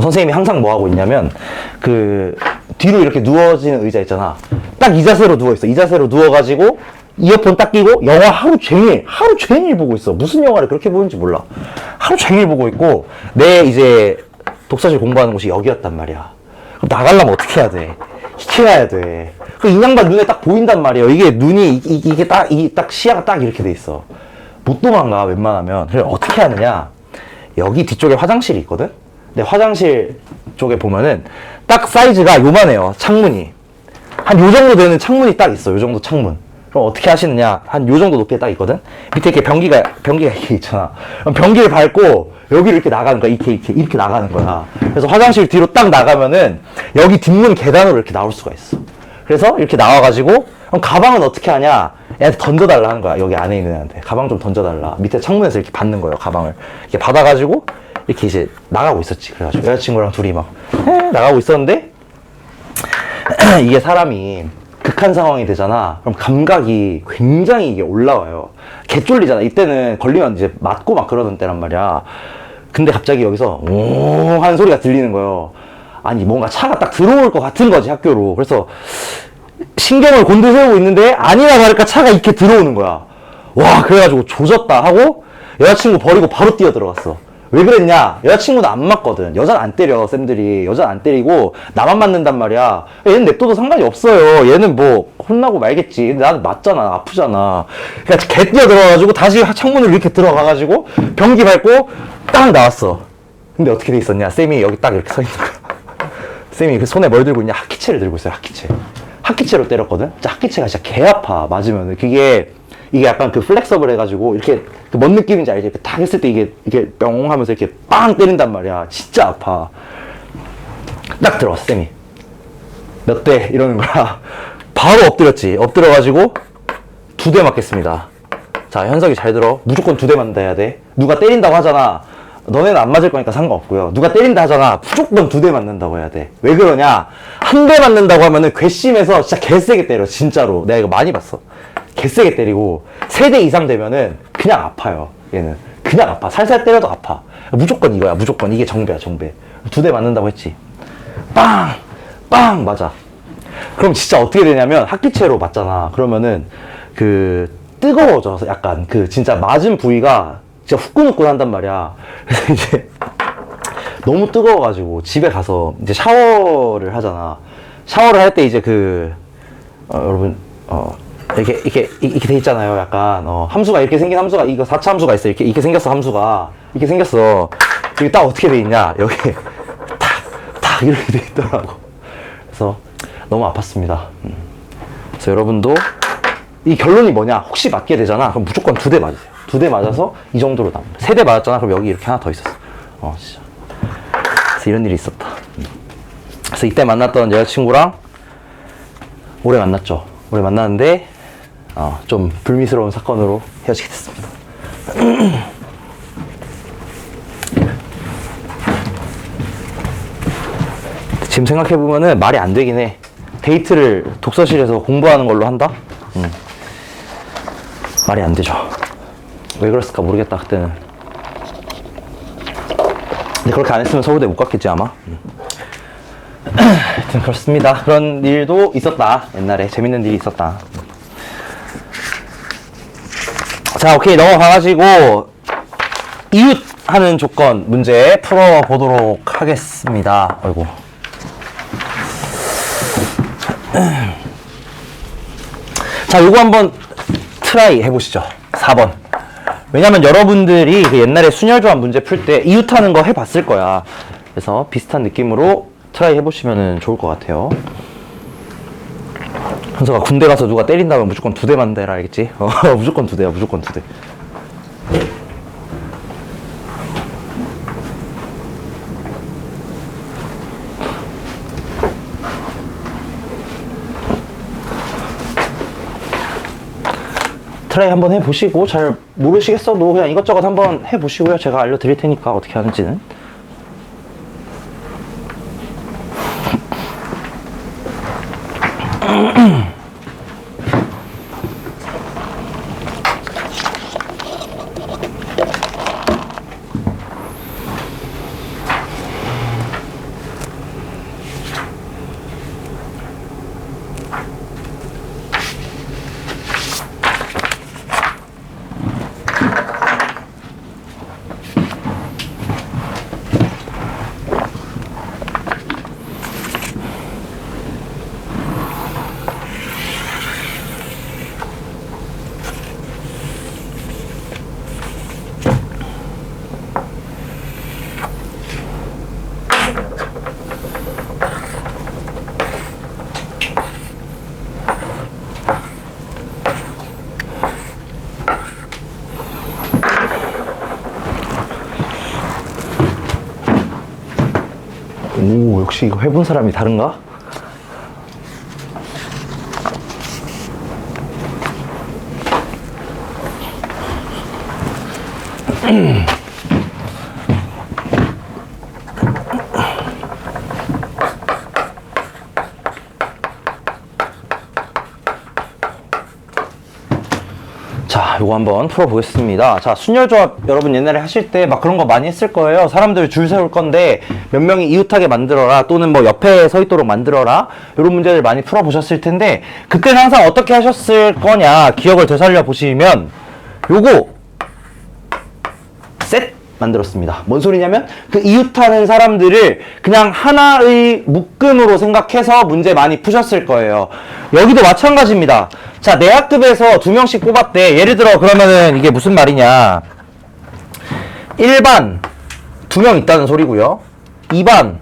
선생님이 항상 뭐 하고 있냐면 그 뒤로 이렇게 누워지는 의자 있잖아. 딱 이 자세로 누워 있어. 이 자세로 누워가지고 이어폰 딱 끼고 영화 하루 종일 보고 있어. 무슨 영화를 그렇게 보는지 몰라. 하루 종일 보고 있고 내 이제 독서실 공부하는 곳이 여기였단 말이야. 그럼 나가려면 어떻게 해야 돼? 시켜야 돼. 그 인양반 눈에 딱 보인단 말이야. 이게 눈이 이게 딱 시야가 딱 이렇게 돼 있어. 못 도망가 웬만하면. 그래서 어떻게 하느냐? 여기 뒤쪽에 화장실이 있거든. 근데 화장실 쪽에 보면은 딱 사이즈가 요만해요. 창문이 한 요 정도 되는 창문이 딱 있어. 요 정도 창문. 그럼 어떻게 하시느냐? 한 요 정도 높이에 딱 있거든. 밑에 이렇게 변기가 이렇게 있잖아. 그럼 변기를 밟고 여기를 이렇게 나가는 거야. 이렇게 나가는 거야. 그래서 화장실 뒤로 딱 나가면은 여기 뒷문 계단으로 이렇게 나올 수가 있어. 그래서 이렇게 나와가지고 그럼 가방은 어떻게 하냐? 애한테 던져달라 하는 거야. 여기 안에 있는 애한테 가방 좀 던져달라. 밑에 창문에서 이렇게 받는 거예요. 가방을 이렇게 받아가지고 이렇게 이제 나가고 있었지. 그래가지고 여자친구랑 둘이 막 나가고 있었는데 이게 사람이 극한 상황이 되잖아. 그럼 감각이 굉장히 이게 올라와요. 개쫄리잖아. 이때는 걸리면 이제 맞고 막 그러던 때란 말이야. 근데 갑자기 여기서 오 하는 소리가 들리는 거예요. 아니 뭔가 차가 딱 들어올 것 같은 거지 학교로. 그래서 신경을 곤두세우고 있는데 아니나 다를까 차가 이렇게 들어오는 거야. 와 그래가지고 조졌다 하고 여자친구 버리고 바로 뛰어 들어갔어. 왜 그랬냐? 여자친구는 안 맞거든. 여자는 안 때려, 쌤들이. 여자는 안 때리고, 나만 맞는단 말이야. 얘는 냅둬도 상관이 없어요. 얘는 뭐, 혼나고 말겠지. 근데 나는 맞잖아. 아프잖아. 그러니까 개 뛰어 들어가가지고, 다시 창문으로 이렇게 들어가가지고, 변기 밟고, 딱 나왔어. 근데 어떻게 돼 있었냐? 쌤이 여기 딱 이렇게 서 있는 거야. 쌤이 그 손에 뭘 들고 있냐? 학기채를 들고 있어요, 학기채. 학기채로 때렸거든? 진짜 학기채가 진짜 개 아파, 맞으면. 이게 약간 그 플렉서블 해가지고 이렇게 뭔 느낌인지 알지? 이렇게 딱 했을 때 이게 뿅 하면서 이렇게 빵 때린단 말이야. 진짜 아파. 딱 들어왔어, 쌤이. 몇 대? 이러는 거야. 바로 엎드렸지. 엎드려가지고 2대 맞겠습니다. 자, 현석이 잘 들어. 무조건 2대 맞는다 해야 돼. 누가 때린다고 하잖아. 너네는 안 맞을 거니까 상관없고요. 누가 때린다 하잖아. 무조건 2대 맞는다고 해야 돼. 왜 그러냐? 한 대 맞는다고 하면은 괘씸해서 진짜 개세게 때려. 진짜로. 내가 이거 많이 봤어. 개세게 때리고 3대 이상 되면은 그냥 아파요. 얘는 그냥 아파. 살살 때려도 아파. 무조건 이거야. 무조건 이게 정배야. 정배. 2대 맞는다고 했지. 빵 맞아. 그럼 진짜 어떻게 되냐면 학기채로 맞잖아. 그러면은 그 뜨거워져서 약간 그 진짜 맞은 부위가 진짜 후끈후끈한단 말이야. 그래서 이제 너무 뜨거워가지고 집에 가서 이제 샤워를 하잖아. 샤워를 할 때 이제 여러분 이렇게 돼 있잖아요. 약간 함수가 이렇게 생긴 함수가 이거 4차 함수가 있어. 이렇게 생겼어. 함수가 이렇게 생겼어. 이게 딱 어떻게 돼 있냐? 여기 탁 이렇게 돼 있더라고. 그래서 너무 아팠습니다. 그래서 여러분도 이 결론이 뭐냐? 혹시 맞게 되잖아. 그럼 무조건 2대 맞으세요. 2대 맞아서 이 정도로 남는다. 3대 맞았잖아. 그럼 여기 이렇게 하나 더 있었어. 진짜. 그래서 이런 일이 있었다. 그래서 이때 만났던 여자친구랑 오래 만났죠. 오래 만났는데 좀 불미스러운 사건으로 헤어지게 됐습니다. 지금 생각해보면은 말이 안 되긴 해. 데이트를 독서실에서 공부하는 걸로 한다? 말이 안 되죠. 왜 그랬을까 모르겠다, 그때는. 근데 그렇게 안 했으면 서울대 못 갔겠지, 아마. 하여튼 그렇습니다. 그런 일도 있었다. 옛날에 재밌는 일이 있었다. 자, 오케이. 넘어가가지고 이웃 하는 조건 문제 풀어보도록 하겠습니다. 아이고. 자, 요거 한번 트라이 해보시죠. 4번. 왜냐면 여러분들이 그 옛날에 순혈조합 문제 풀 때 이웃하는 거 해봤을 거야. 그래서 비슷한 느낌으로 트라이 해보시면 좋을 것 같아요. 현서가 군대 가서 누가 때린다면 무조건 2대 맞는다 알겠지? 무조건 2대야. 무조건 2대. 트라이 한번 해보시고 잘 모르시겠어도 그냥 이것저것 한번 해보시고요. 제가 알려드릴 테니까 어떻게 하는지는. 오, 역시 이거 해본 사람이 다른가? 자, 요거 한번 풀어보겠습니다. 자, 순열조합 여러분 옛날에 하실 때 막 그런 거 많이 했을 거예요. 사람들 줄 세울 건데 몇 명이 이웃하게 만들어라, 또는 뭐 옆에 서 있도록 만들어라, 이런 문제들 많이 풀어보셨을 텐데, 그때는 항상 어떻게 하셨을 거냐 기억을 되살려 보시면 요거 셋 만들었습니다. 뭔 소리냐면 그 이웃하는 사람들을 그냥 하나의 묶음으로 생각해서 문제 많이 푸셨을 거예요. 여기도 마찬가지입니다. 자, 내 학급에서 2명씩 뽑았대. 예를 들어 그러면은 이게 무슨 말이냐, 1반 2명 있다는 소리고요, 2반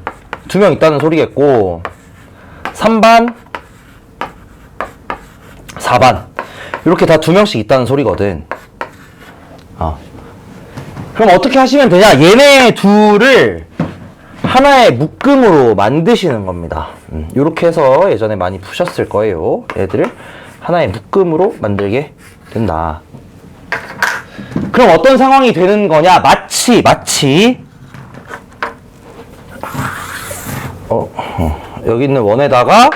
2명 있다는 소리겠고, 3반 4반 이렇게 다 2명씩 있다는 소리거든. 그럼 어떻게 하시면 되냐? 얘네 둘을 하나의 묶음으로 만드시는 겁니다. 이렇게 해서 예전에 많이 푸셨을 거예요. 얘들을 하나의 묶음으로 만들게 된다. 그럼 어떤 상황이 되는 거냐? 마치 여기 있는 원에다가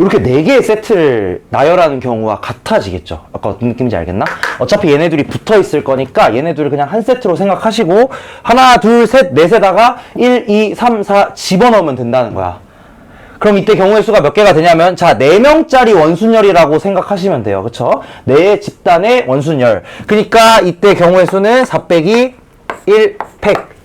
이렇게 4개의 세트를 나열하는 경우와 같아지겠죠. 아까 어떤 느낌인지 알겠나? 어차피 얘네들이 붙어 있을 거니까 얘네들을 그냥 한 세트로 생각하시고 하나, 둘, 셋, 넷에다가 1, 2, 3, 4 집어넣으면 된다는 거야. 그럼 이때 경우의 수가 몇 개가 되냐면, 자, 4명짜리 원순열이라고 생각하시면 돼요. 그쵸? 4 집단의 원순열. 그러니까 이때 경우의 수는 4 빼기 1 팩.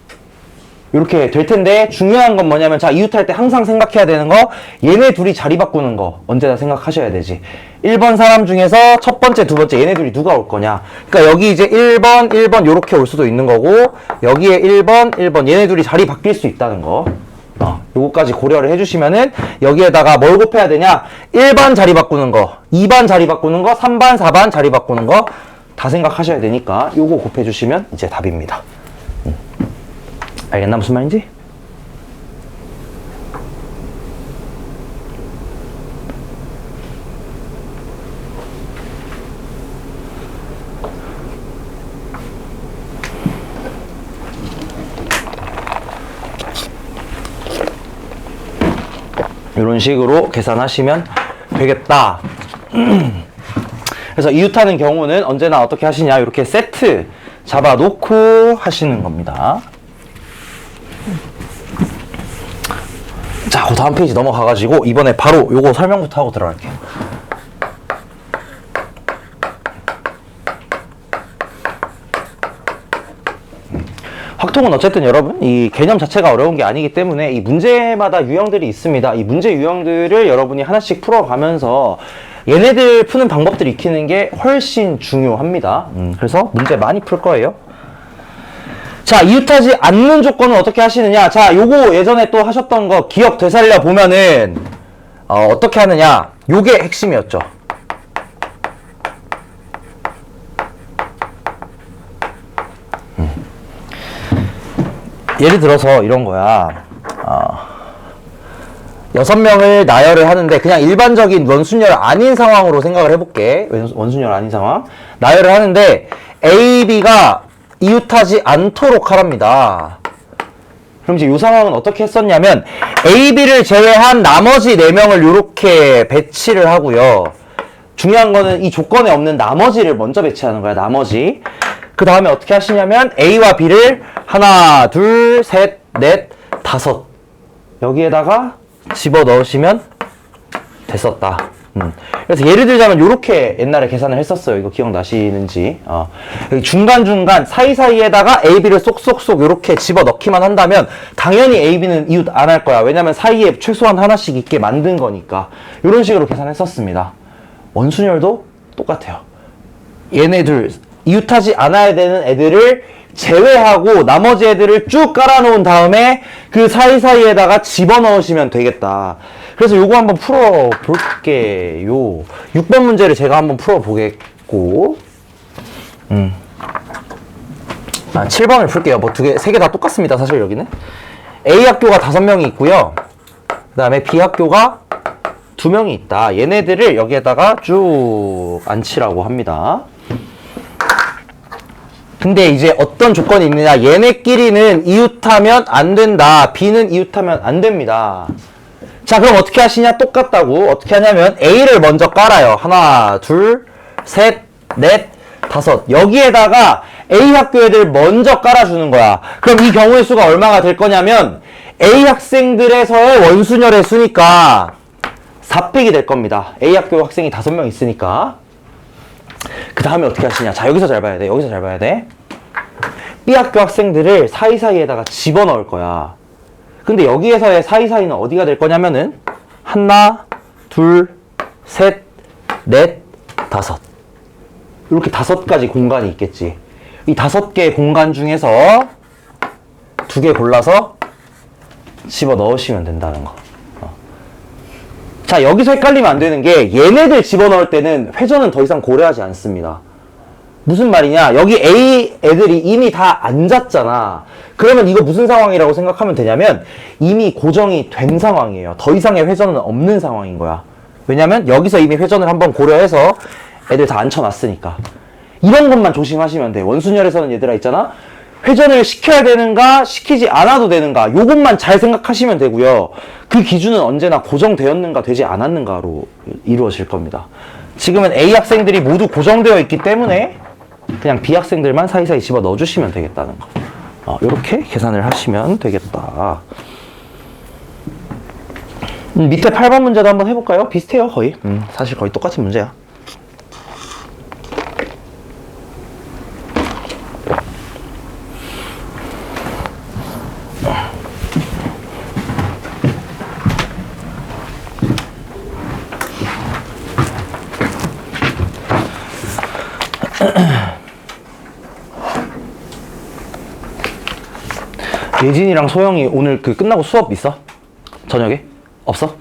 이렇게 될 텐데, 중요한 건 뭐냐면, 자, 이웃할 때 항상 생각해야 되는 거, 얘네 둘이 자리 바꾸는 거 언제나 생각하셔야 되지. 1번 사람 중에서 첫 번째, 두 번째 얘네 둘이 누가 올 거냐. 그러니까 여기 이제 1번 요렇게 올 수도 있는 거고, 여기에 1번 얘네 둘이 자리 바뀔 수 있다는 거. 요거까지 고려를 해주시면은, 여기에다가 뭘 곱해야 되냐? 1번 자리 바꾸는 거, 2번 자리 바꾸는 거, 3번, 4번 자리 바꾸는 거 다 생각하셔야 되니까 요거 곱해주시면 이제 답입니다. 알겠나? 무슨 말인지? 이런 식으로 계산하시면 되겠다. 그래서 이웃하는 경우는 언제나 어떻게 하시냐, 이렇게 세트 잡아놓고 하시는 겁니다. 자, 그 다음 페이지 넘어가가지고 이번에 바로 요거 설명부터 하고 들어갈게요. 확통은 어쨌든 여러분 이 개념 자체가 어려운 게 아니기 때문에 이 문제마다 유형들이 있습니다. 이 문제 유형들을 여러분이 하나씩 풀어가면서 얘네들 푸는 방법들 익히는 게 훨씬 중요합니다. 그래서 문제 많이 풀 거예요. 자, 이웃하지 않는 조건은 어떻게 하시느냐. 자, 요거 예전에 또 하셨던 거 기억 되살려 보면은 어떻게 하느냐, 요게 핵심이었죠. 예를 들어서 이런 거야. 6명을 나열을 하는데 그냥 일반적인 원순열 아닌 상황으로 생각을 해볼게. 원순열 아닌 상황 나열을 하는데 A, B가 이웃하지 않도록 하랍니다. 그럼 이제 이 상황은 어떻게 했었냐면, A, B를 제외한 나머지 4명을 이렇게 배치를 하고요. 중요한 거는 이 조건에 없는 나머지를 먼저 배치하는 거야. 나머지. 그 다음에 어떻게 하시냐면 A와 B를 하나, 둘, 셋, 넷, 다섯 여기에다가 집어 넣으시면 됐었다. 그래서 예를 들자면 이렇게 옛날에 계산을 했었어요. 이거 기억나시는지. 여기 중간중간 사이사이에다가 A, B를 쏙쏙쏙 이렇게 집어 넣기만 한다면 당연히 A, B는 이웃 안 할 거야. 왜냐면 사이에 최소한 하나씩 있게 만든 거니까. 이런 식으로 계산했었습니다. 원순열도 똑같아요. 얘네들 이웃하지 않아야 되는 애들을 제외하고 나머지 애들을 쭉 깔아놓은 다음에 그 사이사이에다가 집어넣으시면 되겠다. 그래서 요거 한번 풀어볼게요. 6번 문제를 제가 한번 풀어보겠고, 7번을 풀게요. 뭐 세 개 다 똑같습니다. 사실 여기는. A 학교가 5명이 있고요. 그 다음에 B 학교가 2명이 있다. 얘네들을 여기에다가 쭉 앉히라고 합니다. 근데 이제 어떤 조건이 있느냐. 얘네끼리는 이웃하면 안 된다. B는 이웃하면 안 됩니다. 자, 그럼 어떻게 하시냐? 똑같다고. 어떻게 하냐면 A를 먼저 깔아요. 하나, 둘, 셋, 넷, 다섯. 여기에다가 A 학교 애들 먼저 깔아주는 거야. 그럼 이 경우의 수가 얼마가 될 거냐면 A 학생들에서의 원순열의 수니까 4팩이 될 겁니다. A 학교 학생이 5명 있으니까. 그 다음에 어떻게 하시냐. 자, 여기서 잘 봐야 돼. 여기서 잘 봐야 돼. B 학교 학생들을 사이사이에다가 집어넣을 거야. 근데 여기에서의 사이사이는 어디가 될 거냐면은 하나, 둘, 셋, 넷, 다섯. 이렇게 5가지 공간이 있겠지. 이 5개의 공간 중에서 2개 골라서 집어넣으시면 된다는 거. 자, 여기서 헷갈리면 안 되는 게 얘네들 집어넣을 때는 회전은 더 이상 고려하지 않습니다. 무슨 말이냐? 여기 A 애들이 이미 다 앉았잖아. 그러면 이거 무슨 상황이라고 생각하면 되냐면 이미 고정이 된 상황이에요. 더 이상의 회전은 없는 상황인 거야. 왜냐면 여기서 이미 회전을 한번 고려해서 애들 다 앉혀놨으니까. 이런 것만 조심하시면 돼. 원순열에서는 얘들아 있잖아. 회전을 시켜야 되는가 시키지 않아도 되는가 요것만 잘 생각하시면 되고요. 그 기준은 언제나 고정되었는가 되지 않았는가로 이루어질 겁니다. 지금은 A 학생들이 모두 고정되어 있기 때문에 그냥 B 학생들만 사이사이 집어 넣어주시면 되겠다는 거. 이렇게 계산을 하시면 되겠다. 밑에 8번 문제도 한번 해볼까요? 비슷해요 거의. 사실 거의 똑같은 문제야. 예진이랑 소영이 오늘 끝나고 수업 있어? 저녁에? 없어?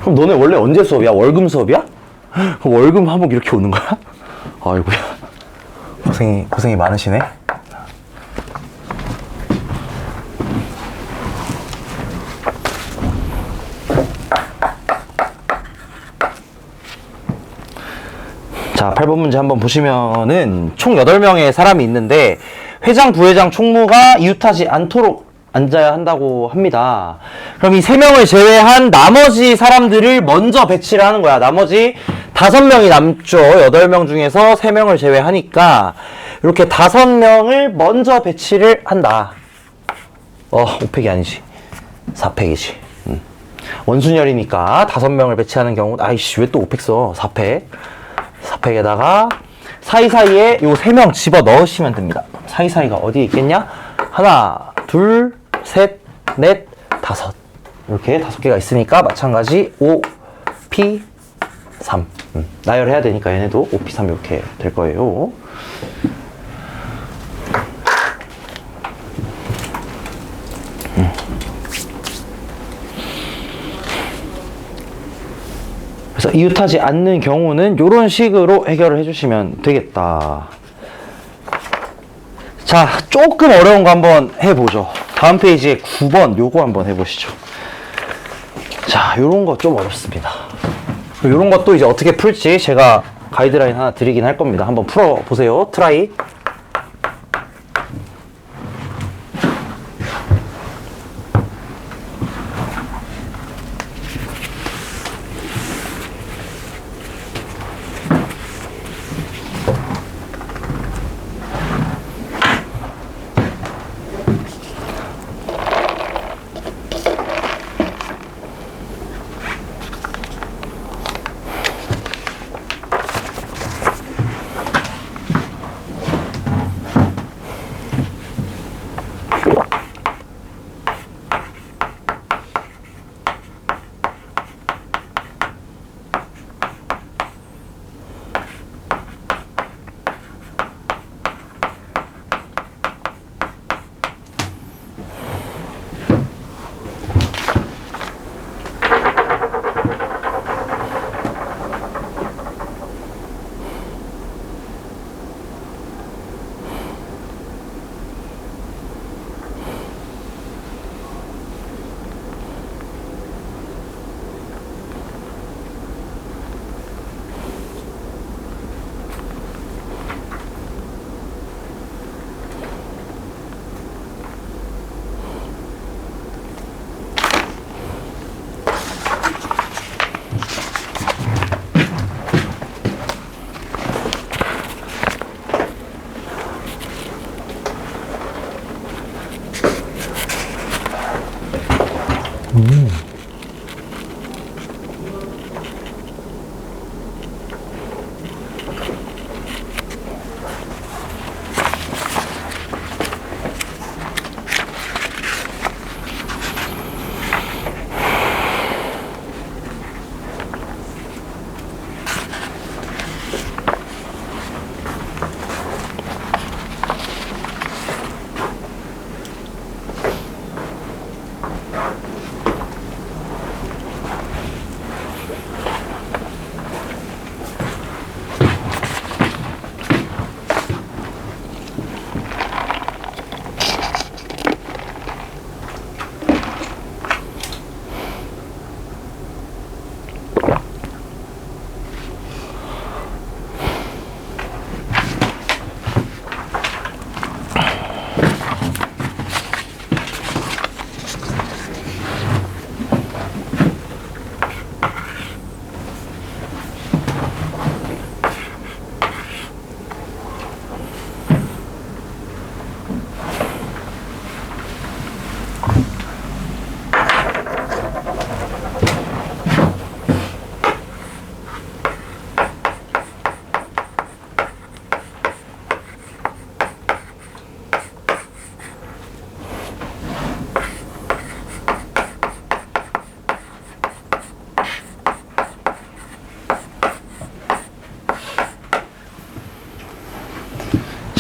그럼 너네 원래 언제 수업이야? 월금 수업이야? 그럼 월금 화목 이렇게 오는 거야? 아이고야. 고생이 많으시네. 자, 8번 문제 한번 보시면은 총 8명의 사람이 있는데 회장, 부회장, 총무가 이웃하지 않도록 앉아야 한다고 합니다. 그럼 이 3명을 제외한 나머지 사람들을 먼저 배치를 하는 거야. 나머지 5명이 남죠. 8명 중에서 3명을 제외하니까 이렇게 5명을 먼저 배치를 한다. 5팩이 아니지. 4팩이지. 원순열이니까 5명을 배치하는 경우, 아이씨, 왜 또 5팩 써? 4팩. 4팩에다가 사이사이에 요 3명 집어 넣으시면 됩니다. 사이사이가 어디에 있겠냐? 하나, 둘, 셋, 넷, 다섯. 이렇게 5개가 있으니까 마찬가지 5, P, 3. 나열해야 되니까 얘네도 5, P, 3 이렇게 될 거예요. 그래서 이웃하지 않는 경우는 이런 식으로 해결을 해주시면 되겠다. 자, 조금 어려운 거 한번 해보죠. 다음 페이지에 9번 요거 한번 해보시죠. 자, 요런 거 좀 어렵습니다. 요런 것도 이제 어떻게 풀지 제가 가이드라인 하나 드리긴 할 겁니다. 한번 풀어보세요. 트라이.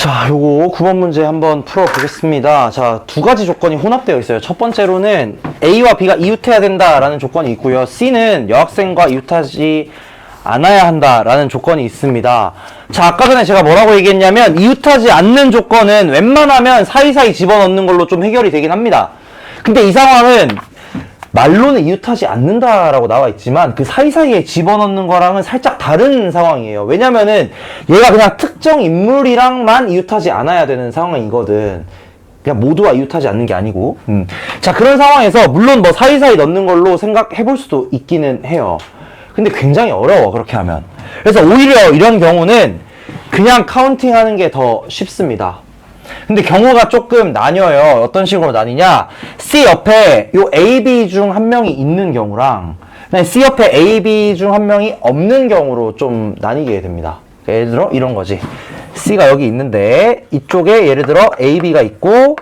자, 요거 9번 문제 한번 풀어보겠습니다. 자, 두 가지 조건이 혼합되어 있어요. 첫 번째로는 A와 B가 이웃해야 된다라는 조건이 있고요. C는 여학생과 이웃하지 않아야 한다라는 조건이 있습니다. 자, 아까 전에 제가 뭐라고 얘기했냐면 이웃하지 않는 조건은 웬만하면 사이사이 집어넣는 걸로 좀 해결이 되긴 합니다. 근데 이 상황은 말로는 이웃하지 않는다라고 나와 있지만 그 사이사이에 집어넣는 거랑은 살짝 다른 상황이에요. 왜냐면은 얘가 그냥 특정 인물이랑만 이웃하지 않아야 되는 상황이거든. 그냥 모두와 이웃하지 않는 게 아니고. 자, 그런 상황에서 물론 뭐 사이사이 넣는 걸로 생각해 볼 수도 있기는 해요. 근데 굉장히 어려워, 그렇게 하면. 그래서 오히려 이런 경우는 그냥 카운팅 하는 게 더 쉽습니다. 근데 경우가 조금 나뉘어요. 어떤 식으로 나뉘냐? C 옆에 요 A, B 중 한 명이 있는 경우랑 C 옆에 A, B 중 한 명이 없는 경우로 좀 나뉘게 됩니다. 예를 들어 이런 거지. C가 여기 있는데 이쪽에 예를 들어 A, B가 있고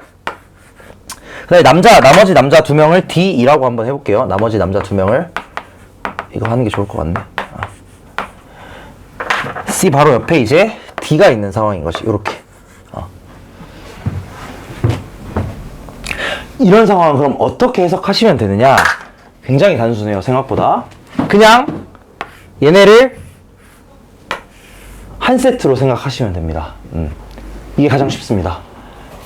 그다음에 나머지 남자 두 명을 D이라고 한번 해볼게요. 나머지 남자 두 명을 이거 하는 게 좋을 것 같네. C 바로 옆에 이제 D가 있는 상황인 것이 요렇게. 이런 상황은 그럼 어떻게 해석하시면 되느냐? 굉장히 단순해요, 생각보다. 그냥 얘네를 한 세트로 생각하시면 됩니다. 이게 가장 쉽습니다.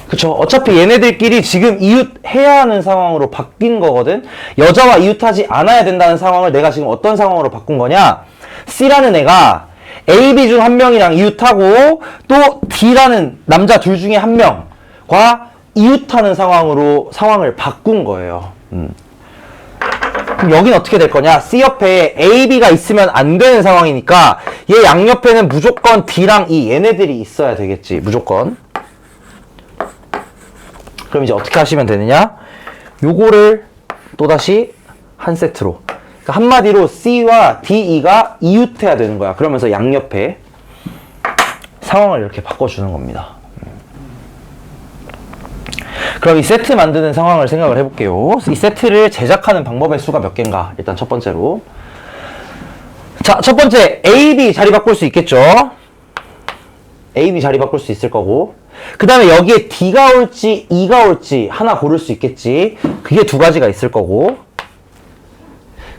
그쵸? 어차피 얘네들끼리 지금 이웃해야 하는 상황으로 바뀐 거거든? 여자와 이웃하지 않아야 된다는 상황을 내가 지금 어떤 상황으로 바꾼 거냐? C라는 애가 A, B 중 한 명이랑 이웃하고 또 D라는 남자 둘 중에 한 명과 이웃하는 상황을 바꾼 거예요. 그럼 여긴 어떻게 될 거냐? C 옆에 A, B가 있으면 안 되는 상황이니까 얘 양옆에는 무조건 D랑 E 얘네들이 있어야 되겠지. 무조건. 그럼 이제 어떻게 하시면 되느냐? 요거를 또다시 한 세트로. 그러니까 한마디로 C와 D, E가 이웃해야 되는 거야. 그러면서 양옆에 상황을 이렇게 바꿔주는 겁니다. 그럼 이 세트 만드는 상황을 생각을 해볼게요. 이 세트를 제작하는 방법의 수가 몇 개인가? 일단 첫 번째로. 자, 첫 번째 A, B 자리 바꿀 수 있겠죠? A, B 자리 바꿀 수 있을 거고 그 다음에 여기에 D가 올지 E가 올지 하나 고를 수 있겠지. 그게 두 가지가 있을 거고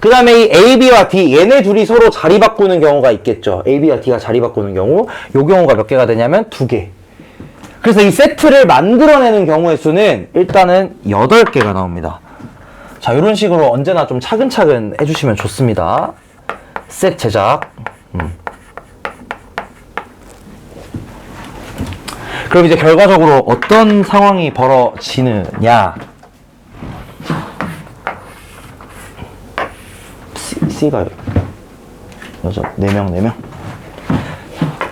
그 다음에 이 A, B와 D 얘네 둘이 서로 자리 바꾸는 경우가 있겠죠. A, B와 D가 자리 바꾸는 경우 요 경우가 몇 개가 되냐면 2개. 그래서 이 세트를 만들어내는 경우의 수는 일단은 8개가 나옵니다. 자, 이런 식으로 언제나 좀 차근차근 해주시면 좋습니다. 셋 제작. 그럼 이제 결과적으로 어떤 상황이 벌어지느냐. C가 여자 4명.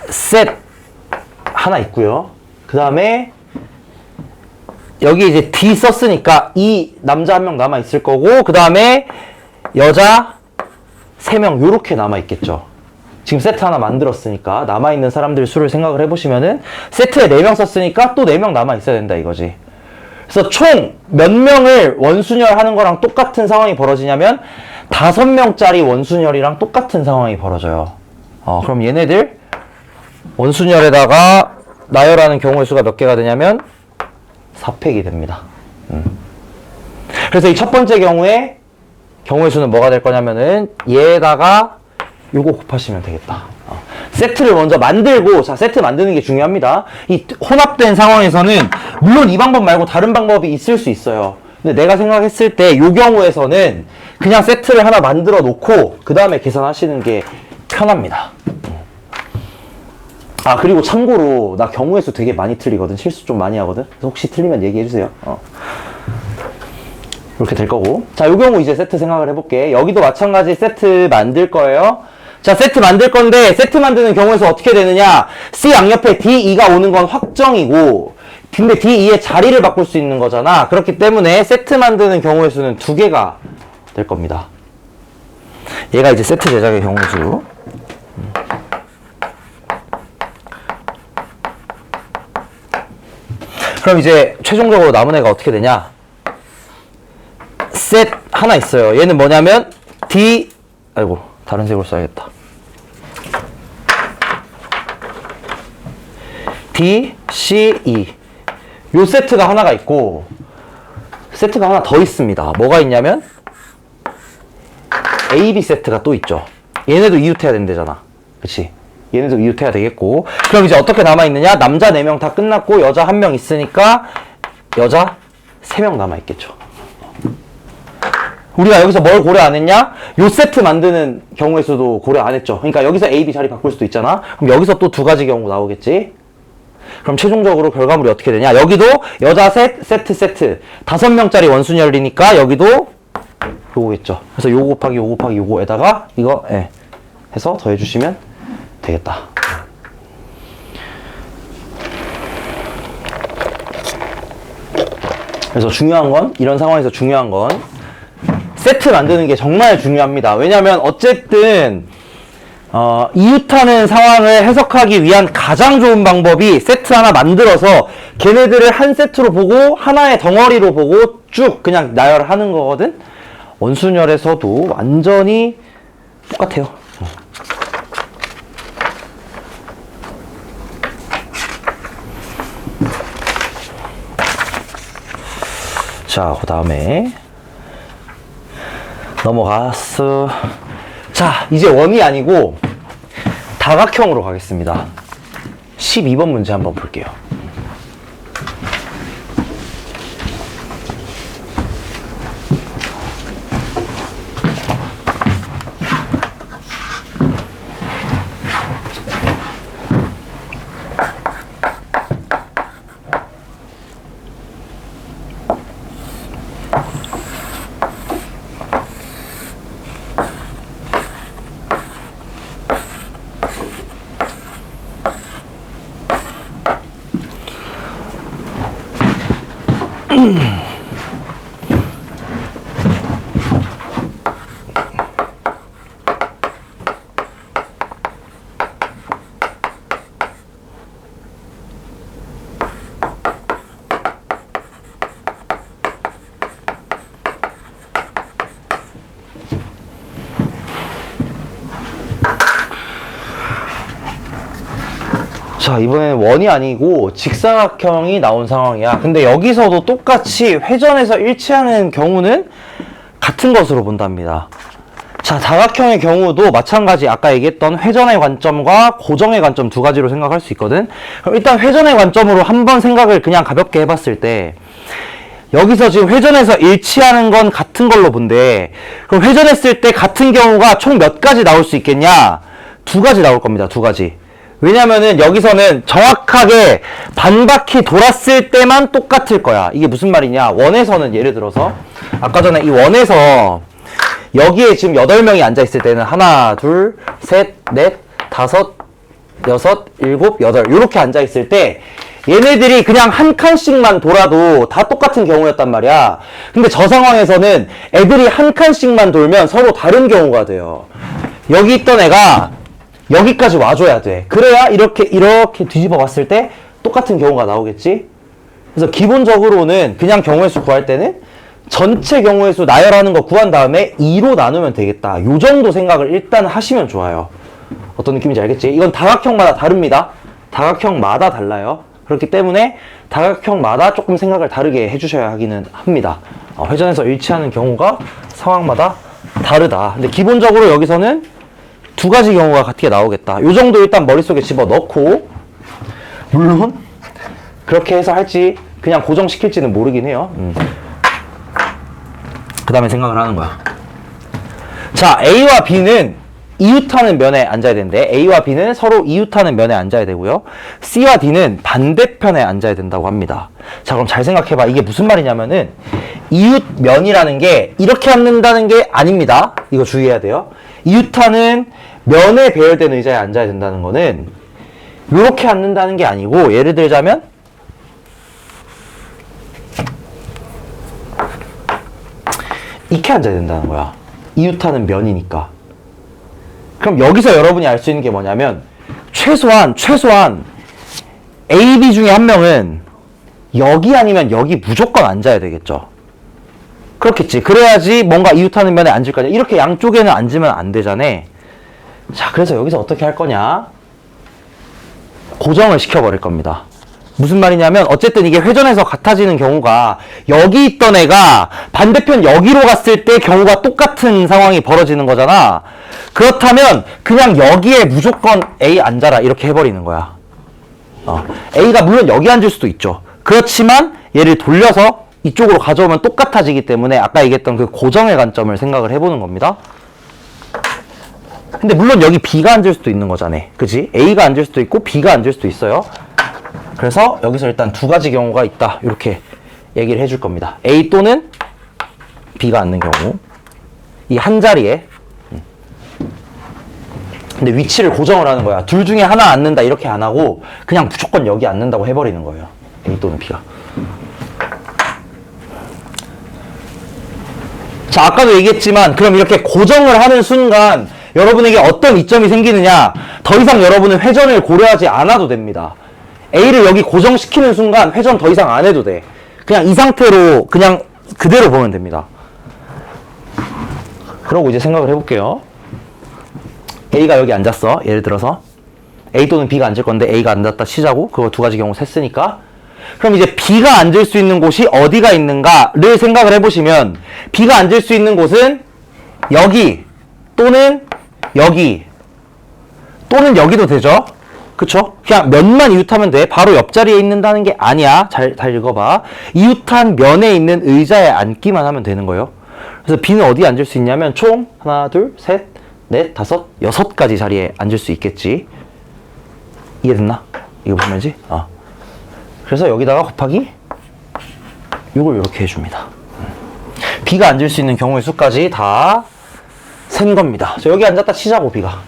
셋 하나 있고요. 그 다음에 여기 이제 D 썼으니까 이 남자 한 명 남아 있을 거고, 그 다음에 여자 3명 요렇게 남아 있겠죠. 지금 세트 하나 만들었으니까 남아있는 사람들 수를 생각을 해보시면은 세트에 4명 썼으니까 또 4명 남아있어야 된다 이거지. 그래서 총 몇 명을 원순열 하는 거랑 똑같은 상황이 벌어지냐면 5명짜리 원순열이랑 똑같은 상황이 벌어져요. 그럼 얘네들 원순열에다가 나열하는 경우의 수가 몇 개가 되냐면 4팩이 됩니다. 그래서 이 첫 번째 경우에 경우의 수는 뭐가 될 거냐면은 얘에다가 요거 곱하시면 되겠다. 세트를 먼저 만들고, 자, 세트 만드는 게 중요합니다. 이 혼합된 상황에서는 물론 이 방법 말고 다른 방법이 있을 수 있어요. 근데 내가 생각했을 때 요 경우에서는 그냥 세트를 하나 만들어 놓고 그 다음에 계산하시는 게 편합니다. 그리고 참고로 나 경우의 수 되게 많이 틀리거든. 실수 좀 많이 하거든. 그래서 혹시 틀리면 얘기해 주세요. 이렇게 될 거고. 자, 요 경우 이제 세트 생각을 해볼게. 여기도 마찬가지 세트 만들 거예요. 자, 세트 만들 건데, 세트 만드는 경우에서 어떻게 되느냐? C 양옆에 D2가 오는 건 확정이고, 근데 D2의 자리를 바꿀 수 있는 거잖아. 그렇기 때문에 세트 만드는 경우의 수는 2개가 될 겁니다. 얘가 이제 세트 제작의 경우의 수. 그럼 이제 최종적으로 남은 애가 어떻게 되냐? 셋 하나 있어요. 얘는 뭐냐면 D, 아이고 다른 색으로 써야겠다. D, C, E 요 세트가 하나가 있고 세트가 하나 더 있습니다. 뭐가 있냐면 A, B 세트가 또 있죠. 얘네도 이웃해야 된대잖아. 그치? 얘네도 이웃해야 되겠고, 그럼 이제 어떻게 남아있느냐? 남자 4명 다 끝났고 여자 1명 있으니까 여자 3명 남아있겠죠. 우리가 여기서 뭘 고려 안 했냐? 요 세트 만드는 경우의 수도 고려 안 했죠. 그러니까 여기서 A, B 자리 바꿀 수도 있잖아. 그럼 여기서 또 2가지 경우 나오겠지? 그럼 최종적으로 결과물이 어떻게 되냐? 여기도 여자 셋, 세트 5명짜리 원순열이니까 여기도 요거겠죠. 그래서 요거 곱하기 요거 곱하기 요거에다가 이거 해서 더해주시면 되겠다. 그래서 중요한 건, 이런 상황에서 중요한 건 세트 만드는 게 정말 중요합니다. 왜냐면 어쨌든 이웃하는 상황을 해석하기 위한 가장 좋은 방법이 세트 하나 만들어서 걔네들을 한 세트로 보고 하나의 덩어리로 보고 쭉 그냥 나열하는 거거든. 원순열에서도 완전히 똑같아요. 자, 그 다음에 넘어갔어. 자, 이제 원이 아니고 다각형으로 가겠습니다. 12번 문제 한번 볼게요. 자, 이번에는 원이 아니고 직사각형이 나온 상황이야. 근데 여기서도 똑같이 회전해서 일치하는 경우는 같은 것으로 본답니다. 자, 다각형의 경우도 마찬가지 아까 얘기했던 회전의 관점과 고정의 관점 2가지로 생각할 수 있거든. 그럼 일단 회전의 관점으로 한번 생각을 그냥 가볍게 해봤을 때 여기서 지금 회전해서 일치하는 건 같은 걸로 본대. 그럼 회전했을 때 같은 경우가 총 몇 가지 나올 수 있겠냐? 2가지 나올 겁니다. 2가지. 왜냐면은 여기서는 정확하게 반바퀴 돌았을 때만 똑같을 거야. 이게 무슨 말이냐? 원에서는 예를 들어서 아까 전에 이 원에서 여기에 지금 8명이 앉아있을 때는 하나, 둘, 셋, 넷, 다섯, 여섯, 일곱, 여덟 이렇게 앉아있을 때 얘네들이 그냥 한 칸씩만 돌아도 다 똑같은 경우였단 말이야. 근데 저 상황에서는 애들이 한 칸씩만 돌면 서로 다른 경우가 돼요. 여기 있던 애가 여기까지 와줘야 돼. 그래야 이렇게 뒤집어 봤을 때 똑같은 경우가 나오겠지. 그래서 기본적으로는 그냥 경우의 수 구할 때는 전체 경우의 수 나열하는 거 구한 다음에 2로 나누면 되겠다. 요 정도 생각을 일단 하시면 좋아요. 어떤 느낌인지 알겠지? 이건 다각형마다 다릅니다. 다각형마다 달라요. 그렇기 때문에 다각형마다 조금 생각을 다르게 해주셔야 하기는 합니다. 회전에서 일치하는 경우가 상황마다 다르다. 근데 기본적으로 여기서는 두 가지 경우가 같게 나오겠다. 요 정도 일단 머릿속에 집어넣고, 물론 그렇게 해서 할지 그냥 고정시킬지는 모르긴 해요. 그 다음에 생각을 하는 거야. 자, A와 B는 이웃하는 면에 앉아야 되는데 A와 B는 서로 이웃하는 면에 앉아야 되고요. C와 D는 반대편에 앉아야 된다고 합니다. 자, 그럼 잘 생각해봐. 이게 무슨 말이냐면은 이웃면이라는 게 이렇게 앉는다는 게 아닙니다. 이거 주의해야 돼요. 이웃하는 면에 배열된 의자에 앉아야 된다는 거는 이렇게 앉는다는 게 아니고, 예를 들자면 이렇게 앉아야 된다는 거야. 이웃하는 면이니까. 그럼 여기서 여러분이 알 수 있는 게 뭐냐면 최소한 A, B 중에 한 명은 여기 아니면 여기 무조건 앉아야 되겠죠. 그렇겠지. 그래야지 뭔가 이웃하는 면에 앉을 거냐. 이렇게 양쪽에는 앉으면 안 되잖아. 자, 그래서 여기서 어떻게 할 거냐? 고정을 시켜버릴 겁니다. 무슨 말이냐면 어쨌든 이게 회전해서 같아지는 경우가 여기 있던 애가 반대편 여기로 갔을 때 경우가 똑같은 상황이 벌어지는 거잖아. 그렇다면 그냥 여기에 무조건 A 앉아라 이렇게 해버리는 거야. A가 물론 여기 앉을 수도 있죠. 그렇지만 얘를 돌려서 이쪽으로 가져오면 똑같아지기 때문에 아까 얘기했던 그 고정의 관점을 생각을 해보는 겁니다. 근데 물론 여기 B가 앉을 수도 있는 거잖아. 그치? A가 앉을 수도 있고 B가 앉을 수도 있어요. 그래서 여기서 일단 두 가지 경우가 있다. 이렇게 얘기를 해줄 겁니다. A 또는 B가 앉는 경우. 이 한 자리에. 근데 위치를 고정을 하는 거야. 둘 중에 하나 앉는다 이렇게 안 하고 그냥 무조건 여기 앉는다고 해버리는 거예요. A 또는 B가. 자, 아까도 얘기했지만 그럼 이렇게 고정을 하는 순간 여러분에게 어떤 이점이 생기느냐. 더 이상 여러분은 회전을 고려하지 않아도 됩니다. A를 여기 고정시키는 순간 회전 더 이상 안 해도 돼. 그냥 이 상태로 그냥 그대로 보면 됩니다. 그러고 이제 생각을 해볼게요. A가 여기 앉았어. 예를 들어서 A 또는 B가 앉을 건데 A가 앉았다 치자고. 그거 두 가지 경우 셌으니까. 그럼 이제 B가 앉을 수 있는 곳이 어디가 있는가를 생각을 해보시면 B가 앉을 수 있는 곳은 여기 또는 여기 또는 여기도 되죠. 그쵸? 그냥 면만 이웃하면 돼. 바로 옆자리에 있는다는 게 아니야. 잘 읽어봐. 이웃한 면에 있는 의자에 앉기만 하면 되는 거예요. 그래서 B는 어디에 앉을 수 있냐면 총 하나, 둘, 셋, 넷, 다섯, 6가지 자리에 앉을 수 있겠지. 이해됐나? 이거 무슨 말이지? 그래서 여기다가 곱하기 이걸 이렇게 해줍니다. B가 앉을 수 있는 경우의 수까지 다 센 겁니다. 저 여기 앉았다 치자고 B가.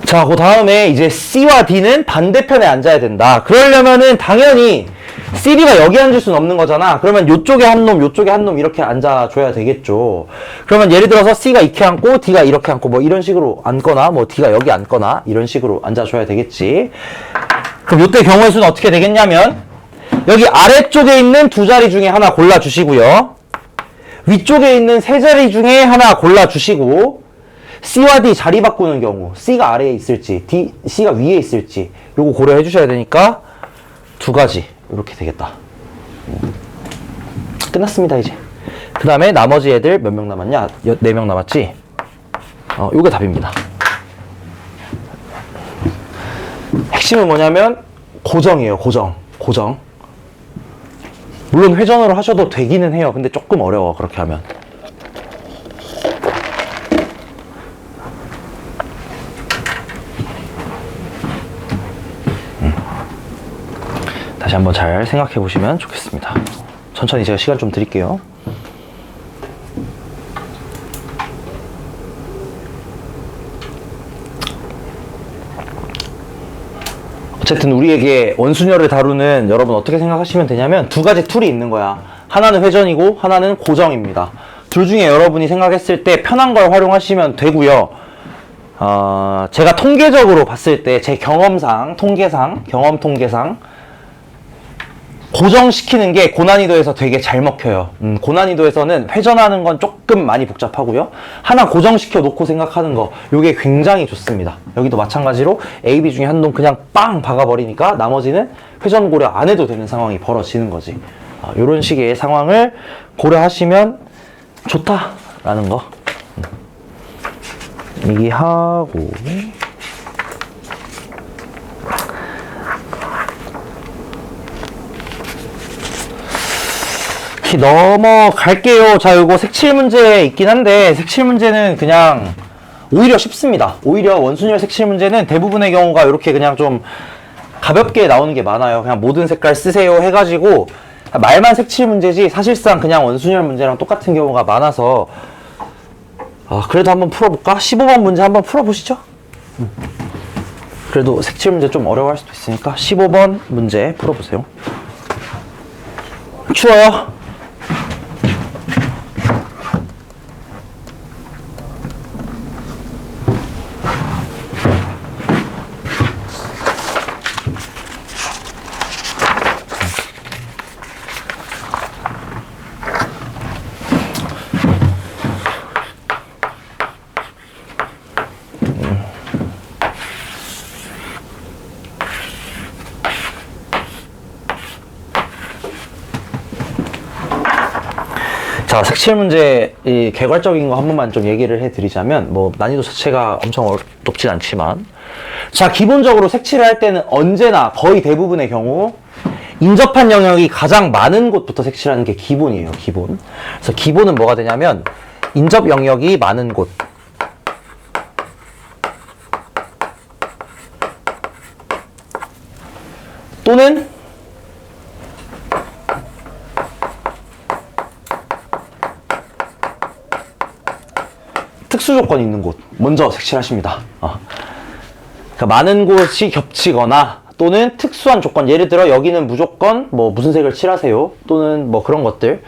자, 그 다음에 이제 C와 D는 반대편에 앉아야 된다. 그러려면은 당연히 C, D가 여기 앉을 수는 없는 거잖아. 그러면 요쪽에 한 놈, 요쪽에 한 놈 이렇게 앉아줘야 되겠죠. 그러면 예를 들어서 C가 이렇게 앉고 D가 이렇게 앉고 뭐 이런 식으로 앉거나 뭐 D가 여기 앉거나 이런 식으로 앉아줘야 되겠지. 그럼 요때 경우의 수는 어떻게 되겠냐면 여기 아래쪽에 있는 두 자리 중에 하나 골라주시고요. 위쪽에 있는 세 자리 중에 하나 골라주시고 C와 D 자리 바꾸는 경우 C가 아래에 있을지 C가 위에 있을지 요거 고려해 주셔야 되니까 두 가지 이렇게 되겠다. 끝났습니다 이제. 그 다음에 나머지 애들 몇 명 남았냐? 4명 남았지? 요게 답입니다. 핵심은 뭐냐면 고정이에요. 고정. 물론 회전으로 하셔도 되기는 해요. 근데 조금 어려워 그렇게 하면. 다시 한번 잘 생각해 보시면 좋겠습니다. 천천히 제가 시간 좀 드릴게요. 어쨌든 우리에게 원순열을 다루는 여러분 어떻게 생각하시면 되냐면 두 가지 툴이 있는 거야. 하나는 회전이고 하나는 고정입니다. 둘 중에 여러분이 생각했을 때 편한 걸 활용하시면 되고요. 제가 통계적으로 봤을 때 제 경험 통계상 고정시키는 게 고난이도에서 되게 잘 먹혀요. 고난이도에서는 회전하는 건 조금 많이 복잡하고요. 하나 고정시켜 놓고 생각하는 거, 요게 굉장히 좋습니다. 여기도 마찬가지로 A, B 중에 한 동 그냥 빵 박아버리니까 나머지는 회전 고려 안 해도 되는 상황이 벌어지는 거지. 요런 식의 상황을 고려하시면 좋다라는 거. 얘기하고. 넘어갈게요. 자, 요거 색칠 문제 있긴 한데, 색칠 문제는 그냥 오히려 쉽습니다. 오히려 원순열 색칠 문제는 대부분의 경우가 이렇게 그냥 좀 가볍게 나오는 게 많아요. 그냥 모든 색깔 쓰세요 해가지고 말만 색칠 문제지 사실상 그냥 원순열 문제랑 똑같은 경우가 많아서 그래도 한번 풀어볼까? 15번 문제 한번 풀어보시죠. 그래도 색칠 문제 좀 어려워할 수도 있으니까 15번 문제 풀어보세요. 추워요? 자, 색칠 문제 이 개괄적인 거 한 번만 좀 얘기를 해드리자면 뭐 난이도 자체가 엄청 높진 않지만 자, 기본적으로 색칠을 할 때는 언제나 거의 대부분의 경우 인접한 영역이 가장 많은 곳부터 색칠하는 게 기본이에요. 기본. 그래서 기본은 뭐가 되냐면 인접 영역이 많은 곳 또는 특수 조건이 있는 곳 먼저 색칠하십니다. 그러니까 많은 곳이 겹치거나 또는 특수한 조건, 예를 들어 여기는 무조건 뭐 무슨 색을 칠하세요 또는 뭐 그런 것들,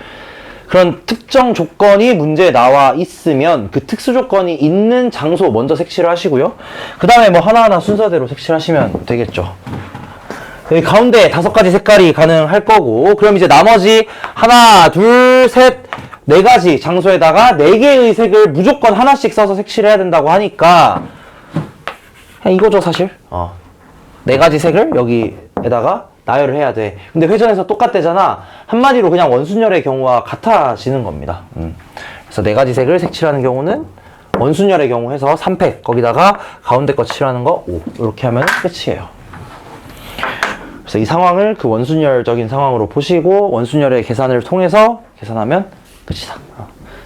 그런 특정 조건이 문제에 나와 있으면 그 특수 조건이 있는 장소 먼저 색칠을 하시고요. 그 다음에 뭐 하나하나 순서대로 색칠하시면 되겠죠. 여기 가운데 5가지 색깔이 가능할 거고, 그럼 이제 나머지 하나, 둘, 셋, 4가지 장소에다가 4개의 색을 무조건 하나씩 써서 색칠을 해야 된다고 하니까 그냥 이거죠 사실. 4가지 색을 여기에다가 나열을 해야 돼. 근데 회전에서 똑같대잖아. 한마디로 그냥 원순열의 경우와 같아지는 겁니다. 그래서 4가지 색을 색칠하는 경우는 원순열의 경우 해서 3팩, 거기다가 가운데 거 칠하는 거 5, 이렇게 하면 끝이에요. 그래서 이 상황을 그 원순열적인 상황으로 보시고 원순열의 계산을 통해서 계산하면 끝이다.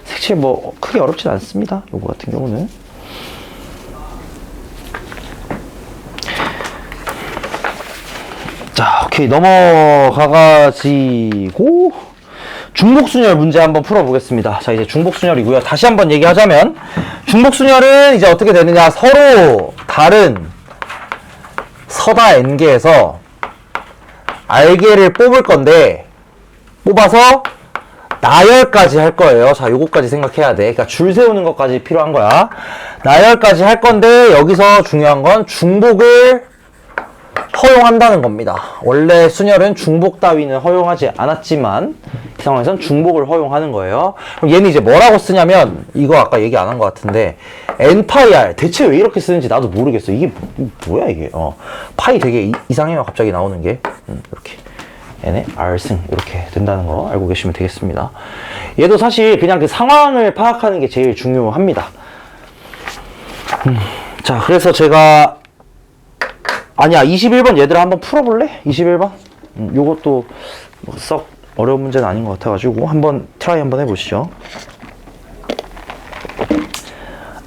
색칠 뭐 크게 어렵진 않습니다. 요거 같은 경우는. 자, 오케이. 넘어가가지고 중복순열 문제 한번 풀어보겠습니다. 자, 이제 중복순열이고요. 다시 한번 얘기하자면 중복순열은 이제 어떻게 되느냐, 서로 다른 서다 n개에서 r개를 뽑을 건데 뽑아서 나열까지 할 거예요. 자, 요거까지 생각해야 돼. 그러니까 줄 세우는 것까지 필요한 거야. 나열까지 할 건데 여기서 중요한 건 중복을 허용한다는 겁니다. 원래 순열은 중복 따위는 허용하지 않았지만 이 상황에선 중복을 허용하는 거예요. 그럼 얘는 이제 뭐라고 쓰냐면 이거 아까 얘기 안 한 것 같은데 n파이 r, 대체 왜 이렇게 쓰는지 나도 모르겠어. 이게 뭐야 이게. 파이 되게 이상해요. 갑자기 나오는 게. 이렇게 n의 r승 이렇게 된다는 거 알고 계시면 되겠습니다. 얘도 사실 그냥 그 상황을 파악하는 게 제일 중요합니다. 자, 그래서 제가 아니야 21번 얘들아 한번 풀어볼래? 21번? 요것도 썩 어려운 문제는 아닌 것 같아가지고 한번 트라이 한번 해보시죠.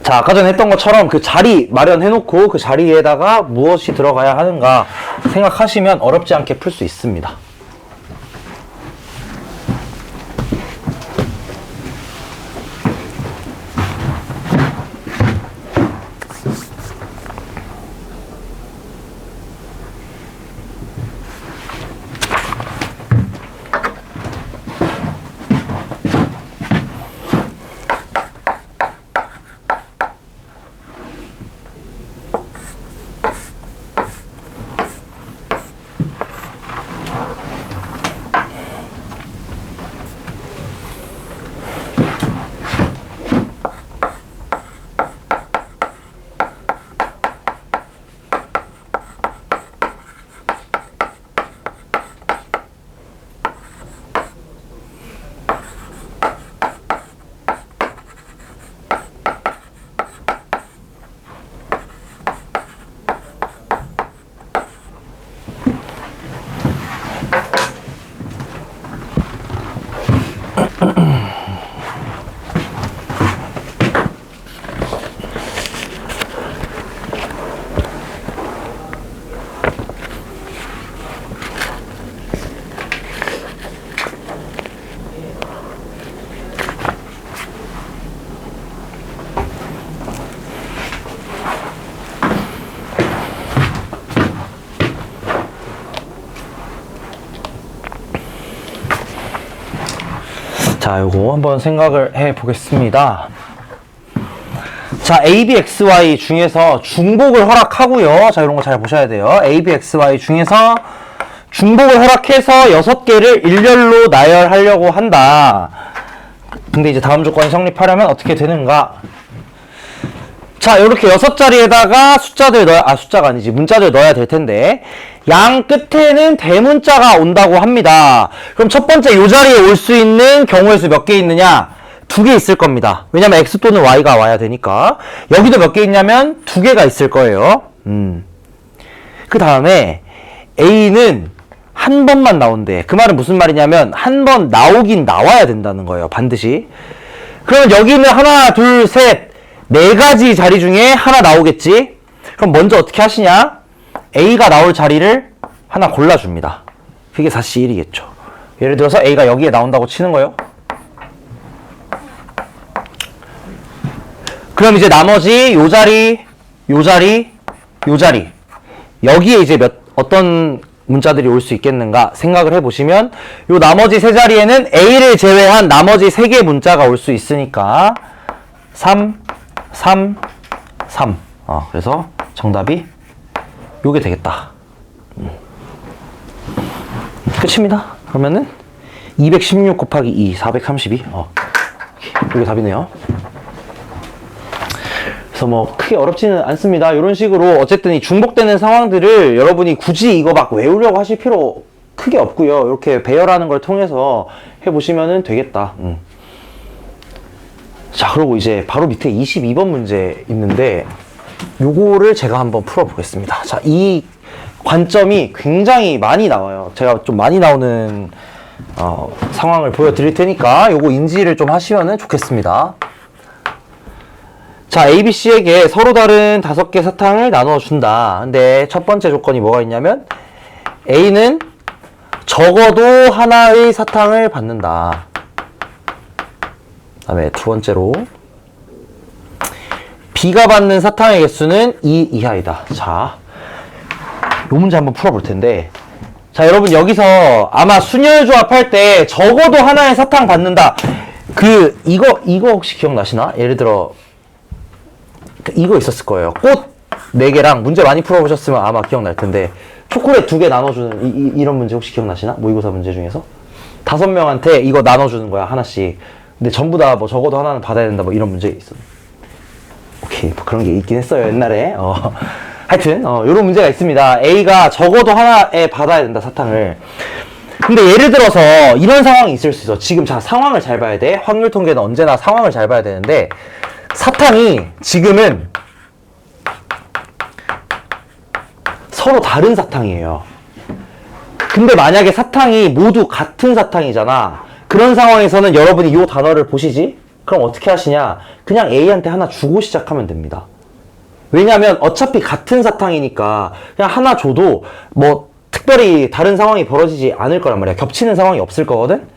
자, 아까 전에 했던 것처럼 그 자리 마련해놓고 그 자리에다가 무엇이 들어가야 하는가 생각하시면 어렵지 않게 풀 수 있습니다. 자, 요거 한번 생각을 해 보겠습니다. 자, ABXY 중에서 중복을 허락하고요. 자, 이런 거 잘 보셔야 돼요. ABXY 중에서 중복을 허락해서 6개를 일렬로 나열하려고 한다. 근데 이제 다음 조건이 성립하려면 어떻게 되는가? 자, 이렇게 6자리에다가 숫자들 숫자가 아니지. 문자들 넣어야 될 텐데. 양 끝에는 대문자가 온다고 합니다. 그럼 첫 번째 요 자리에 올 수 있는 경우의 수 몇 개 있느냐? 2개 있을 겁니다. 왜냐면 X 또는 Y가 와야 되니까. 여기도 몇 개 있냐면 2개가 있을 거예요. 그 다음에 A는 한 번만 나온대. 그 말은 무슨 말이냐면 한 번 나오긴 나와야 된다는 거예요. 반드시. 그러면 여기는 하나, 둘, 셋, 4가지 자리 중에 하나 나오겠지? 그럼 먼저 어떻게 하시냐? A가 나올 자리를 하나 골라줍니다. 그게 4C1이겠죠. 예를 들어서 A가 여기에 나온다고 치는 거예요. 그럼 이제 나머지 요 자리, 요 자리, 요 자리. 여기에 이제 어떤 문자들이 올 수 있겠는가 생각을 해보시면 요 나머지 3자리에는 A를 제외한 나머지 3개 문자가 올 수 있으니까 3, 3, 3. 그래서 정답이 요게 되겠다. 끝입니다. 그러면은 216 곱하기 2, 432. 요게 답이네요. 그래서 뭐 크게 어렵지는 않습니다. 이런 식으로 어쨌든 이 중복되는 상황들을 여러분이 굳이 이거 막 외우려고 하실 필요 크게 없고요. 이렇게 배열하는 걸 통해서 해보시면 되겠다. 자, 그리고 이제 바로 밑에 22번 문제 있는데 요거를 제가 한번 풀어보겠습니다. 자, 이 관점이 굉장히 많이 나와요. 제가 좀 많이 나오는 상황을 보여드릴 테니까 요거 인지를 좀 하시면 좋겠습니다. 자, A, B, C에게 서로 다른 5개 사탕을 나누어 준다. 근데 첫 번째 조건이 뭐가 있냐면 A는 적어도 하나의 사탕을 받는다. 그 다음에 두 번째로 B가 받는 사탕의 개수는 2 이하이다. 자, 이 문제 한번 풀어볼 텐데, 자, 여러분 여기서 아마 순열 조합할 때 적어도 하나의 사탕 받는다. 이거 혹시 기억나시나? 예를 들어 이거 있었을 거예요. 꽃 4개랑 문제 많이 풀어보셨으면 아마 기억날 텐데, 초콜릿 2개 나눠주는 이런 문제 혹시 기억나시나? 모의고사 문제 중에서 5명한테 이거 나눠주는 거야, 하나씩. 근데 전부 다 뭐 적어도 하나는 받아야 된다, 뭐 이런 문제 있어. 오케이, 뭐 그런 게 있긴 했어요, 옛날에. 하여튼 요런 문제가 있습니다. A가 적어도 하나에 받아야 된다, 사탕을. 근데 예를 들어서 이런 상황이 있을 수 있어. 지금 자, 상황을 잘 봐야 돼. 확률 통계는 언제나 상황을 잘 봐야 되는데, 사탕이 지금은 서로 다른 사탕이에요. 근데 만약에 사탕이 모두 같은 사탕이잖아. 그런 상황에서는 여러분이 이 단어를 보시지? 그럼 어떻게 하시냐? 그냥 A한테 하나 주고 시작하면 됩니다. 왜냐면 어차피 같은 사탕이니까 그냥 하나 줘도 뭐 특별히 다른 상황이 벌어지지 않을 거란 말이야. 겹치는 상황이 없을 거거든?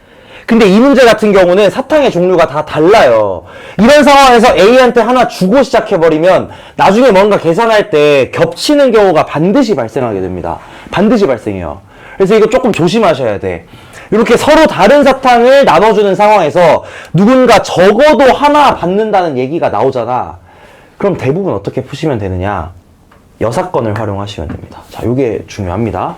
근데 이 문제 같은 경우는 사탕의 종류가 다 달라요. 이런 상황에서 A한테 하나 주고 시작해버리면 나중에 뭔가 계산할 때 겹치는 경우가 반드시 발생하게 됩니다. 반드시 발생해요. 그래서 이거 조금 조심하셔야 돼. 이렇게 서로 다른 사탕을 나눠주는 상황에서 누군가 적어도 하나 받는다는 얘기가 나오잖아. 그럼 대부분 어떻게 푸시면 되느냐? 여사건을 활용하시면 됩니다. 자, 요게 중요합니다.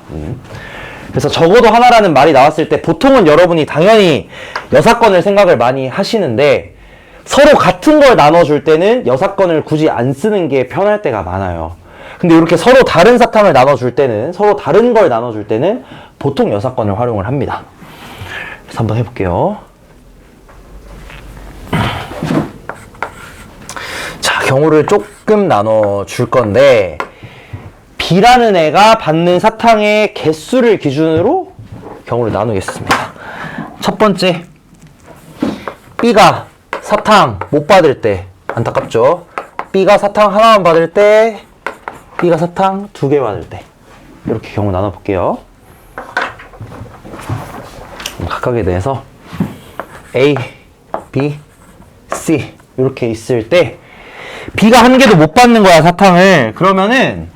그래서 적어도 하나라는 말이 나왔을 때 보통은 여러분이 당연히 여사건을 생각을 많이 하시는데, 서로 같은 걸 나눠줄 때는 여사건을 굳이 안 쓰는 게 편할 때가 많아요. 근데 이렇게 서로 다른 사탕을 나눠줄 때는, 서로 다른 걸 나눠줄 때는 보통 여사건을 활용을 합니다. 그래서 한번 해볼게요. 자, 경우를 조금 나눠줄 건데, B라는 애가 받는 사탕의 개수를 기준으로 경우를 나누겠습니다. 첫 번째, B가 사탕 못 받을 때, 안타깝죠? B가 사탕 하나만 받을 때, B가 사탕 2개 받을 때, 이렇게 경우 나눠볼게요. 각각에 대해서 A, B, C 이렇게 있을 때 B가 한 개도 못 받는 거야, 사탕을. 그러면은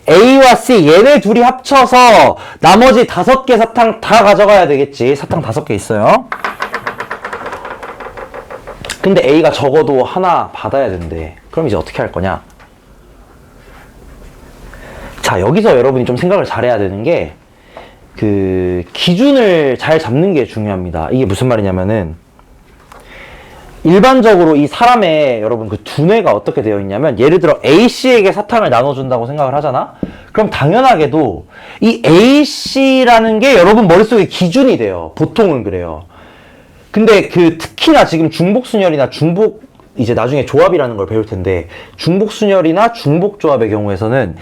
A와 C 얘네 둘이 합쳐서 나머지 5개 사탕 다 가져가야 되겠지. 사탕 5개 있어요. 근데 A가 적어도 하나 받아야 된대. 그럼 이제 어떻게 할 거냐? 자, 여기서 여러분이 좀 생각을 잘해야 되는 게 그 기준을 잘 잡는 게 중요합니다. 이게 무슨 말이냐면은 일반적으로 이 사람의 여러분 그 두뇌가 어떻게 되어 있냐면 예를 들어 A씨에게 사탕을 나눠준다고 생각을 하잖아? 그럼 당연하게도 이 A씨라는 게 여러분 머릿속에 기준이 돼요. 보통은 그래요. 근데 그 특히나 지금 중복순열이나 이제 나중에 조합이라는 걸 배울 텐데 중복순열이나 중복조합의 경우에서는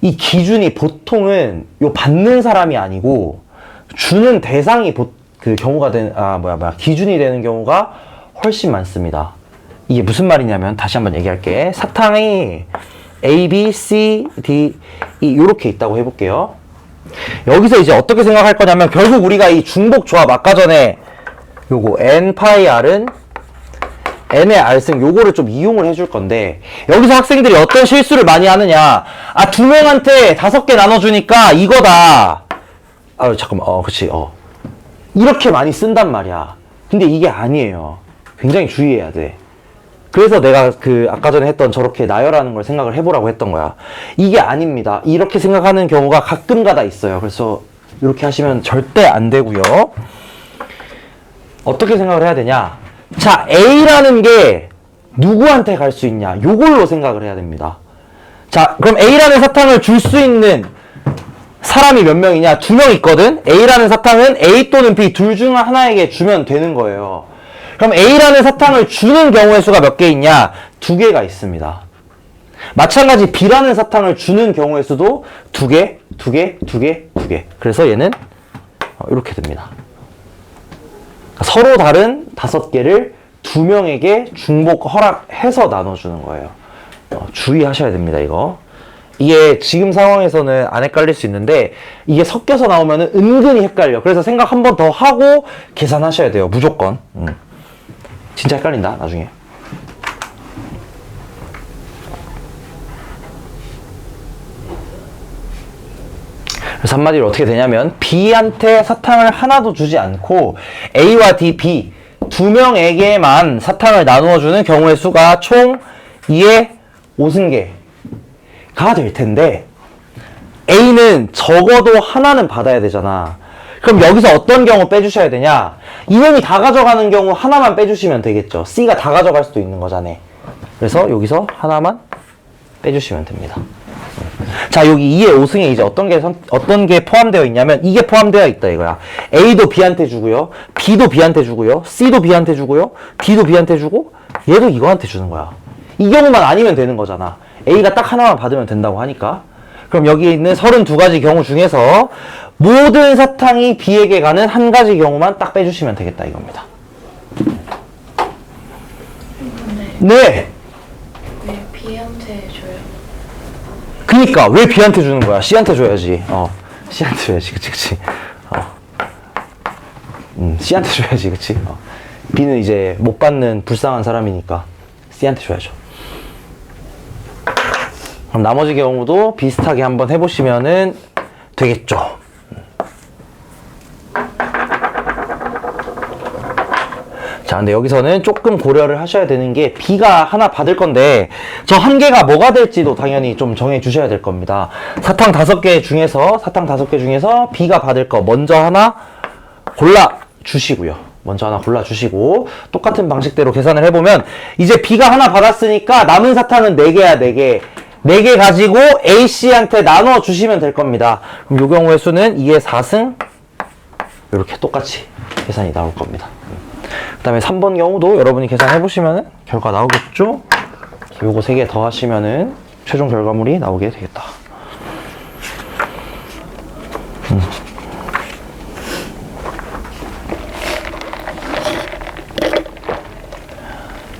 이 기준이 보통은 요 받는 사람이 아니고 주는 대상이 그 경우가 기준이 되는 경우가 훨씬 많습니다. 이게 무슨 말이냐면 다시 한번 얘기할게. 사탕이 A, B, C, D, E 요렇게 있다고 해볼게요. 여기서 이제 어떻게 생각할 거냐면 결국 우리가 이 중복조합 아까 전에 요거 N 파이 R은 N의 R승 요거를 좀 이용을 해줄 건데 여기서 학생들이 어떤 실수를 많이 하느냐. 아, 2명한테 5개 나눠주니까 이거다. 아, 잠깐만. 그치. 이렇게 많이 쓴단 말이야. 근데 이게 아니에요. 굉장히 주의해야 돼. 그래서 내가 아까 전에 했던 저렇게 나열하는 걸 생각을 해보라고 했던 거야. 이게 아닙니다. 이렇게 생각하는 경우가 가끔 가다 있어요. 그래서 이렇게 하시면 절대 안 되고요. 어떻게 생각을 해야 되냐? 자, A라는 게 누구한테 갈 수 있냐? 요걸로 생각을 해야 됩니다. 자, 그럼 A라는 사탕을 줄 수 있는 사람이 몇 명이냐? 2명 있거든? A라는 사탕은 A 또는 B 둘 중 하나에게 주면 되는 거예요. 그럼 A라는 사탕을 주는 경우의 수가 몇 개 있냐? 2개가 있습니다. 마찬가지 B라는 사탕을 주는 경우의 수도 2개, 2개, 2개, 2개. 그래서 얘는 이렇게 됩니다. 서로 다른 5개를 2명에게 중복 허락해서 나눠주는 거예요. 주의하셔야 됩니다, 이거. 이게 지금 상황에서는 안 헷갈릴 수 있는데 이게 섞여서 나오면 은근히 헷갈려. 그래서 생각 한 번 더 하고 계산하셔야 돼요, 무조건. 진짜 헷갈린다, 나중에. 그래서 한마디로 어떻게 되냐면 B한테 사탕을 하나도 주지 않고 A와 D, B 2명에게만 사탕을 나누어주는 경우의 수가 총 2의 5승계가 될 텐데 A는 적어도 하나는 받아야 되잖아. 그럼 여기서 어떤 경우 빼주셔야 되냐? 이놈이 다 가져가는 경우 하나만 빼주시면 되겠죠. C가 다 가져갈 수도 있는 거잖아. 그래서 여기서 하나만 빼주시면 됩니다. 자, 여기 2의 5승에 이제 어떤 게 포함되어 있냐면 이게 포함되어 있다 이거야. A도 B한테 주고요. B도 B한테 주고요. C도 B한테 주고요. D도 B한테 주고 얘도 이거한테 주는 거야. 이 경우만 아니면 되는 거잖아. A가 딱 하나만 받으면 된다고 하니까. 그럼 여기 있는 32가지 경우 중에서 모든 사탕이 B에게 가는 한 가지 경우만 딱 빼주시면 되겠다 이겁니다. 네. 왜 B한테 줘요? 그니까 왜 B한테 주는 거야? C한테 줘야지. C한테 줘야지. 그치. C한테 줘야지. 그치. B는 이제 못 받는 불쌍한 사람이니까 C한테 줘야죠. 그럼 나머지 경우도 비슷하게 한번 해보시면은 되겠죠. 자, 근데 여기서는 조금 고려를 하셔야 되는 게 B가 하나 받을 건데 저 한 개가 뭐가 될지도 당연히 좀 정해 주셔야 될 겁니다. 사탕 5개 중에서 B가 받을 거 먼저 하나 골라 주시고요. 똑같은 방식대로 계산을 해보면 이제 B가 하나 받았으니까 남은 사탕은 4개야, 4개. 4개 가지고 A씨한테 나눠 주시면 될 겁니다. 그럼 이 경우의 수는 2의 4승 이렇게 똑같이 계산이 나올 겁니다. 그 다음에 3번 경우도 여러분이 계산해 보시면 결과 나오겠죠? 요거 3개 더 하시면은 최종 결과물이 나오게 되겠다.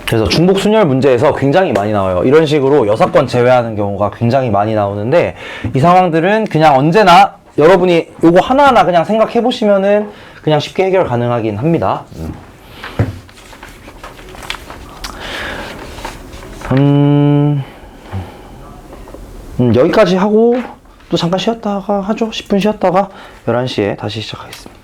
그래서 중복순열 문제에서 굉장히 많이 나와요. 이런 식으로 여사건 제외하는 경우가 굉장히 많이 나오는데 이 상황들은 그냥 언제나 여러분이 요거 하나하나 그냥 생각해 보시면은 그냥 쉽게 해결 가능하긴 합니다. 여기까지 하고 또 잠깐 쉬었다가 하죠. 10분 쉬었다가 11시에 다시 시작하겠습니다.